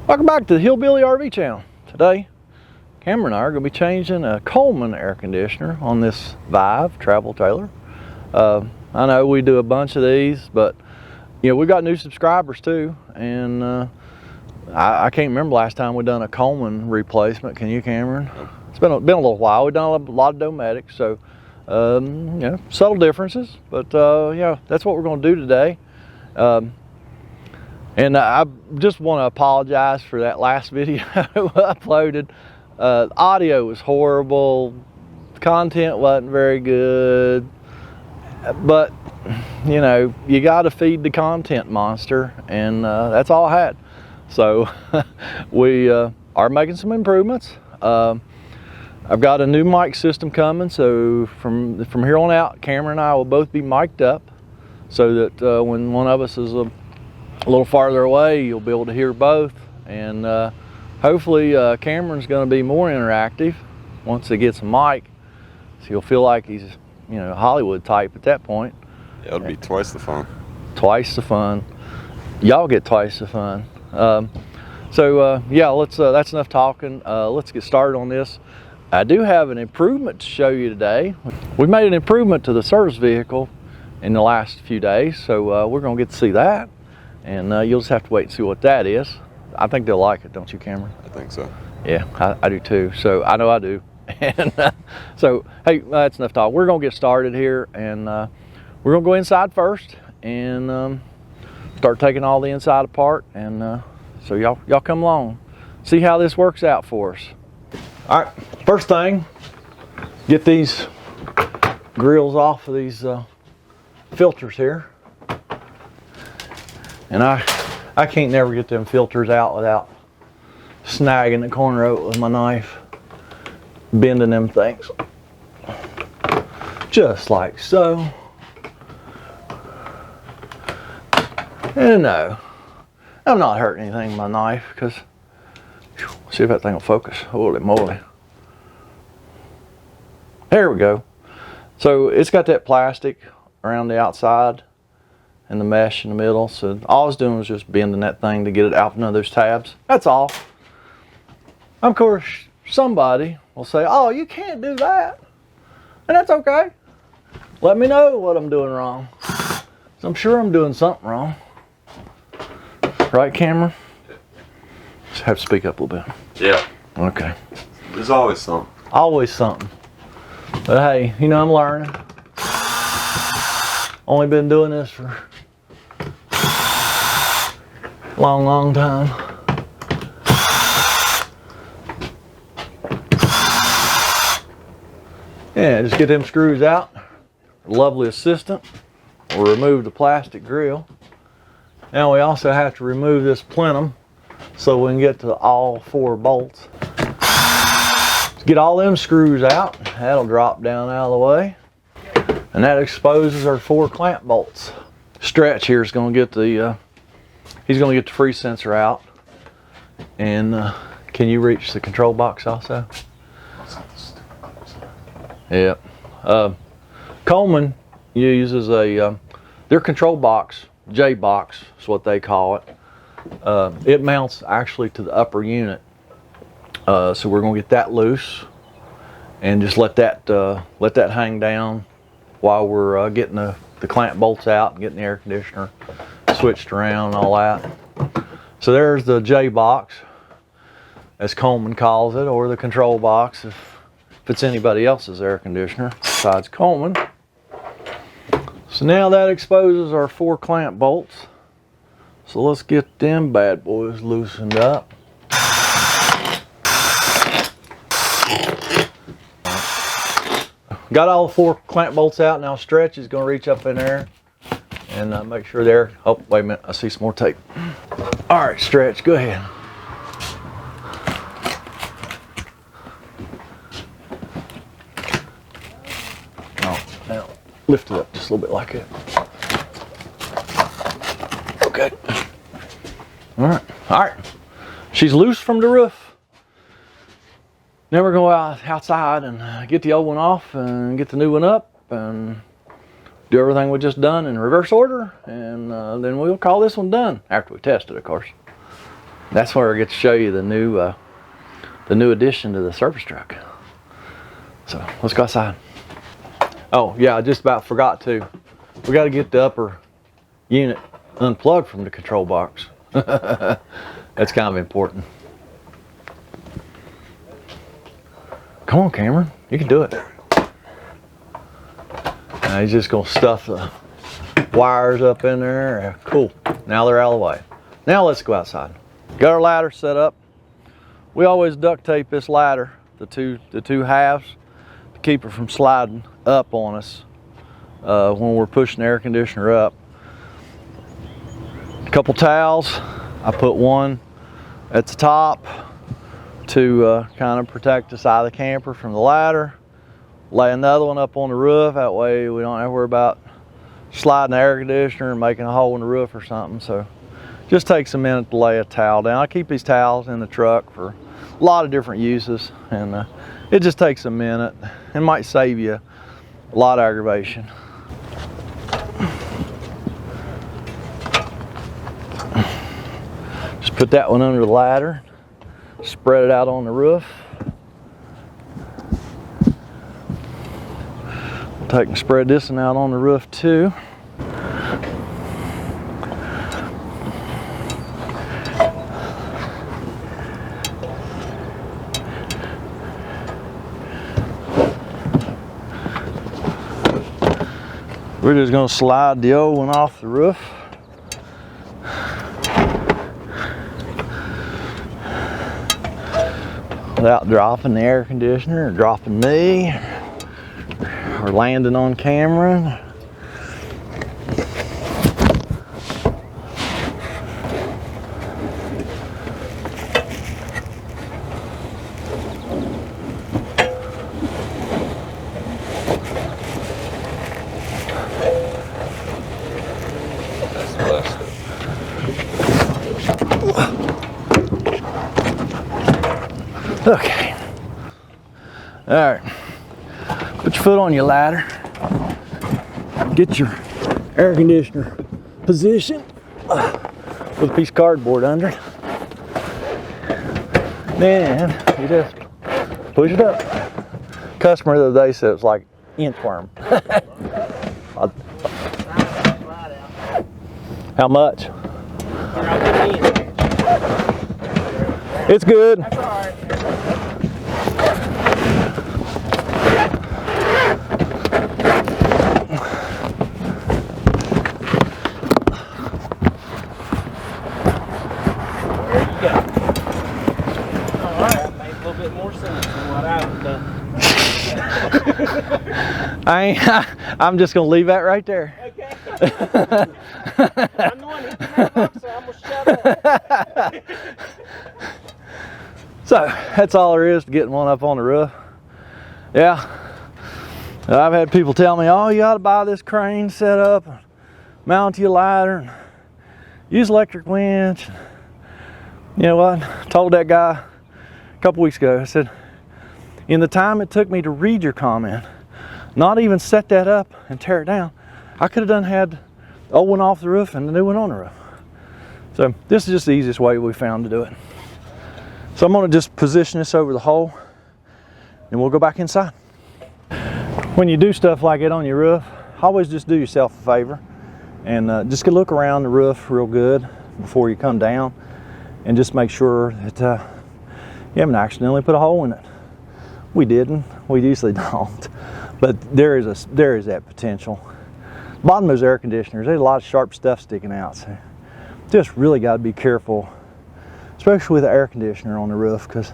Welcome back to the Hillbilly RV channel. Today, Cameron and I are going to be changing a Coleman air conditioner on this Vive travel trailer. I know we do a bunch of these, but you know, we've got new subscribers too, and I can't remember last time we done a Coleman replacement. Can you, Cameron? It's been a little while. We've done a lot of Domatics, so you know, subtle differences, but yeah, that's what we're going to do today. And I just want to apologize for that last video I uploaded. The audio was horrible, the content wasn't very good, but you know, you got to feed the content monster, and that's all I had. So we are making some improvements. I've got a new mic system coming, so from here on out, Cameron and I will both be mic'd up, so that when one of us is a little farther away, you'll be able to hear both. And hopefully Cameron's going to be more interactive once he gets a mic, so he'll feel like he's, you know, Hollywood type at that point. Yeah, it'll be twice the fun. Twice the fun. Y'all get twice the fun. Yeah, let's that's enough talking. Let's get started on this. I do have an improvement to show you today. We made an improvement to the service vehicle in the last few days, so we're going to get to see that. And you'll just have to wait and see what that is. I think they'll like it, don't you, Cameron? I think so. Yeah, I do too. So I know I do. And so, hey, that's enough talk. We're going to get started here, and we're going to go inside first and start taking all the inside apart. And so y'all come along, see how this works out for us. All right, first thing, get these grills off of these filters here. And I can't never get them filters out without snagging the corner of it with my knife, bending them things, just like so. And no, I'm not hurting anything with my knife, because see if that thing will focus. Holy moly. There we go. So it's got that plastic around the outside and the mesh in the middle, so all I was doing was just bending that thing to get it out from under those tabs. That's all. Of course, somebody will say, oh, you can't do that, and that's okay. Let me know what I'm doing wrong. So I'm sure I'm doing something wrong. Right, Cameron? Just have to speak up a little bit. Yeah. Okay. There's always something. Always something. But hey, you know, I'm learning. Only been doing this for a long time. Yeah, just get them screws out. Lovely assistant will remove the plastic grill. Now we also have to remove this plenum so we can get to all 4 bolts. Get all them screws out. That'll drop down out of the way. And that exposes our 4 clamp bolts. Stretch here is going to get the, he's going to get the freeze sensor out. And can you reach the control box also? Yep. Coleman uses a, their control box, J-box is what they call it. It mounts actually to the upper unit. So we're going to get that loose and just let that hang down while we're getting the clamp bolts out and getting the air conditioner switched around and all that. So there's the J box, as Coleman calls it, or the control box if it's anybody else's air conditioner besides Coleman. So now that exposes our 4 clamp bolts. So let's get them bad boys loosened up. Got all 4 clamp bolts out. Now Stretch is going to reach up in there and make sure they're, oh, wait a minute, I see some more tape. All right, Stretch, go ahead. Oh, now lift it up just a little bit like that. Okay. All right. She's loose from the roof. Now we're going to go outside and get the old one off and get the new one up and do everything we just done in reverse order, and then we'll call this one done after we test it, of course. That's where I get to show you the new addition to the service truck. So let's go outside. Oh yeah, I just about forgot to. We got to get the upper unit unplugged from the control box. That's kind of important. Come on, Cameron, you can do it. Now he's just gonna stuff the wires up in there. Cool. Now they're out of the way. Now let's go outside. Got our ladder set up. We always duct tape this ladder, the two halves, to keep it from sliding up on us when we're pushing the air conditioner up. A couple towels. I put one at the top to kind of protect the side of the camper from the ladder. Lay another one up on the roof. That way we don't have to worry about sliding the air conditioner and making a hole in the roof or something. So just takes a minute to lay a towel down. I keep these towels in the truck for a lot of different uses, and it just takes a minute. It might save you a lot of aggravation. Just put that one under the ladder, spread it out on the roof. We'll take and spread this one out on the roof too. We're just going to slide the old one off the roof. Without dropping the air conditioner or dropping me or landing on Cameron. Okay. All right. Put your foot on your ladder. Get your air conditioner position with a piece of cardboard under it. Then you just push it up. Customer the other day said it was like inchworm. How much? It's good. That's all right. I'm just gonna leave that right there. Okay. I'm the one hitting that box, so I'm gonna shut up. So that's all there is to getting one up on the roof. Yeah, I've had people tell me, "Oh, you ought to buy this crane set up, and mount to your ladder, and use electric winch." You know what? I told that guy a couple weeks ago. I said, in the time it took me to read your comment, not even set that up and tear it down, I could have had the old one off the roof and the new one on the roof. So this is just the easiest way we found to do it. So I'm going to just position this over the hole and we'll go back inside. When you do stuff like it on your roof, always just do yourself a favor and just look around the roof real good before you come down and just make sure that you haven't accidentally put a hole in it. We didn't. We usually don't. But there is that potential. Bottom of those air conditioners, there's a lot of sharp stuff sticking out. So just really got to be careful, especially with the air conditioner on the roof, because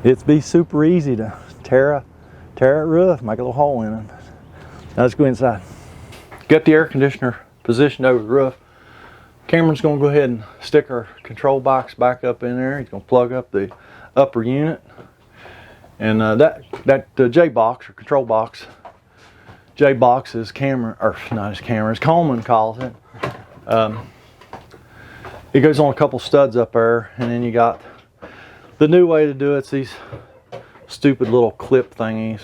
it'd be super easy to tear that roof, make a little hole in it. Now let's go inside. Got the air conditioner positioned over the roof. Cameron's going to go ahead and stick our control box back up in there. He's going to plug up the upper unit. And that J-box or control box, J-box is Cameron, or not as Cameron, as Coleman calls it. It goes on a couple studs up there, and then you got the new way to do it's these stupid little clip thingies.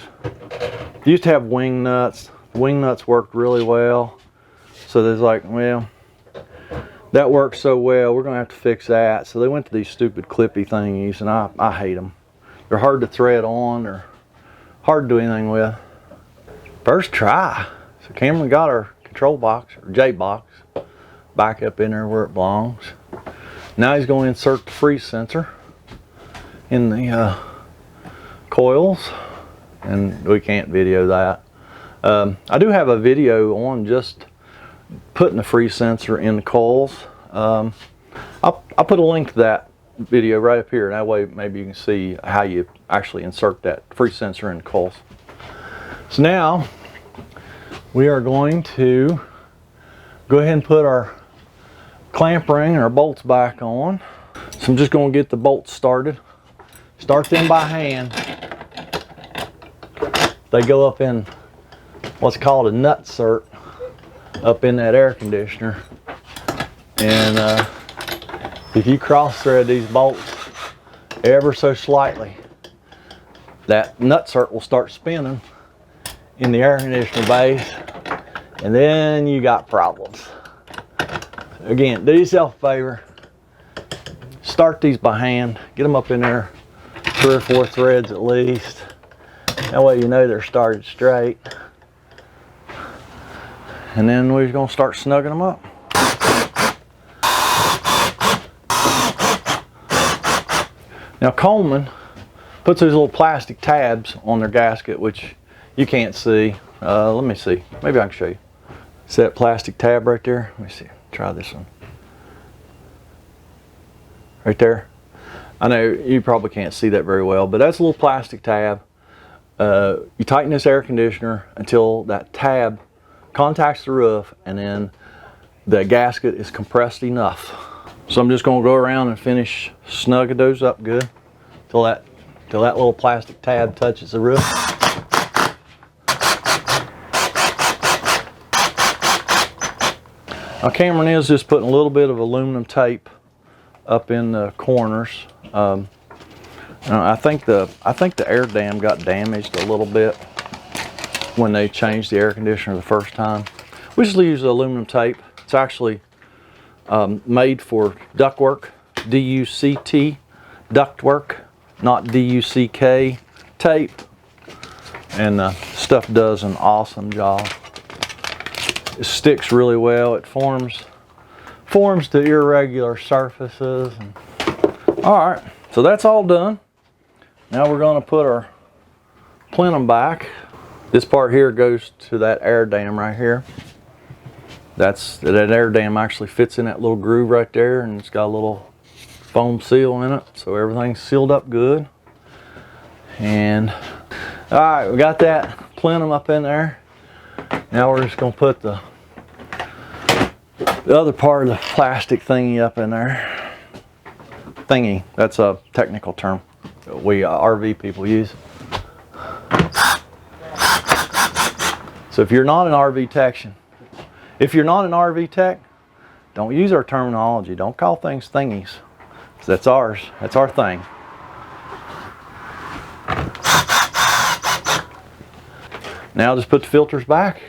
You used to have wing nuts. Wing nuts worked really well. So there's like, well, that worked so well. We're gonna have to fix that. So they went to these stupid clippy thingies, and I hate them. They're hard to thread on, or hard to do anything with. First try. So Cameron got our control box, or J box, back up in there where it belongs. Now he's going to insert the freeze sensor in the coils, and we can't video that. I do have a video on just putting the freeze sensor in the coils. I'll put a link to that video right up here. That way maybe you can see how you actually insert that freeze sensor in the coils. So now we are going to go ahead and put our clamp ring and our bolts back on. So I'm just going to get the bolts started. Start them by hand. They go up in what's called a nut cert up in that air conditioner. And if you cross thread these bolts ever so slightly, that nut cert will start spinning in the air conditioner base, and then you got problems. Again, do yourself a favor, start these by hand, get them up in there 3 or 4 threads at least. That way you know they're started straight. And then we're going to start snugging them up. Now Coleman puts those little plastic tabs on their gasket, which you can't see. Let me see. Maybe I can show you. See that plastic tab right there? Let me see. Try this one. Right there. I know you probably can't see that very well, but that's a little plastic tab. You tighten this air conditioner until that tab contacts the roof, and then the gasket is compressed enough. So I'm just going to go around and finish snugging those up good till that little plastic tab touches the roof. Now Cameron is just putting a little bit of aluminum tape up in the corners. I think the air dam got damaged a little bit when they changed the air conditioner the first time. We just use aluminum tape. It's actually made for ductwork, D-U-C-T, ductwork, not D-U-C-K tape. And stuff does an awesome job. It sticks really well. It forms to irregular surfaces. All right, so that's all done. Now we're going to put our plenum back. This part here goes to that air dam right here. That air dam actually fits in that little groove right there, and it's got a little foam seal in it, so everything's sealed up good. And all right, we got that plenum up in there. Now we're just going to put the other part of the plastic thingy up in there. Thingy, that's a technical term that we RV people use. So if you're not an RV tech, don't use our terminology. Don't call things thingies. That's ours. That's our thing. Now just put the filters back.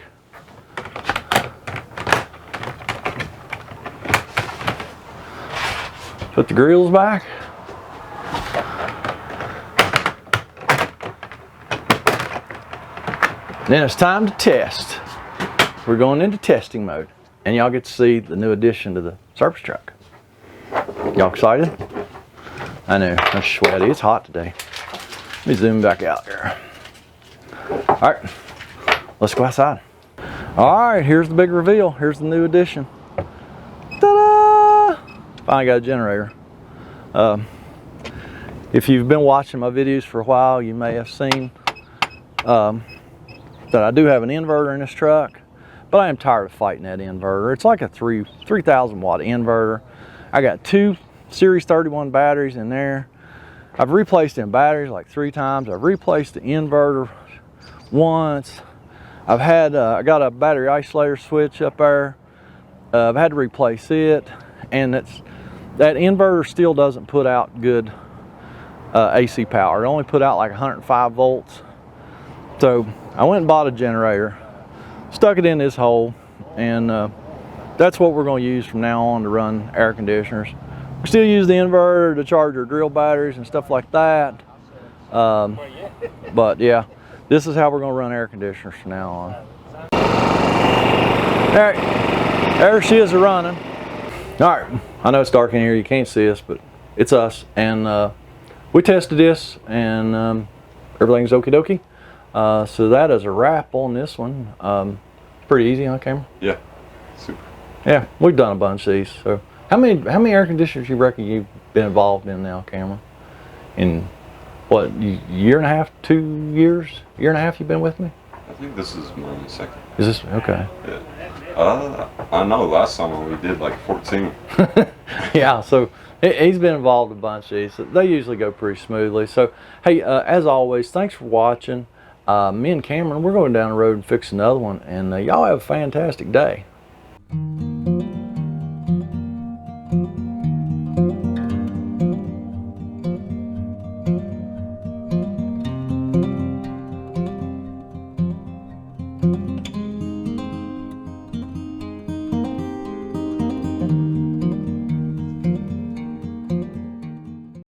Put the grills back. Then it's time to test. We're going into testing mode, and y'all get to see the new addition to the service truck. Y'all excited? I know, I'm sweaty. It's hot today. Let me zoom back out here. All right, let's go outside. All right, here's the big reveal. Here's the new addition. Ta-da! Finally got a generator. If you've been watching my videos for a while, you may have seen that I do have an inverter in this truck, but I am tired of fighting that inverter. It's like a 3,000 watt inverter. I got 2 Series 31 batteries in there. I've replaced them batteries like 3 times. I've replaced the inverter once. I got a battery isolator switch up there. I've had to replace it, and that inverter still doesn't put out good AC power. It only put out like 105 volts. So I went and bought a generator, stuck it in this hole, and that's what we're going to use from now on to run air conditioners. We still use the inverter to charge our drill batteries and stuff like that. But yeah, this is how we're going to run air conditioners from now on. All right, there she is running. All right, I know it's dark in here, you can't see us, but it's us. And we tested this and everything's okie dokie. So that is a wrap on this one. Pretty easy on camera. Yeah, super. Yeah, we've done a bunch of these. So how many air conditioners you reckon you've been involved in now, Cameron? In what, year and a half, 2 years? Year and a half you've been with me? I think this is my second. Is this okay? Yeah. I know last summer we did like 14. Yeah, so he's been involved in a bunch of these. They usually go pretty smoothly. So hey, as always, thanks for watching. Me and Cameron, we're going down the road and fix another one, and y'all have a fantastic day.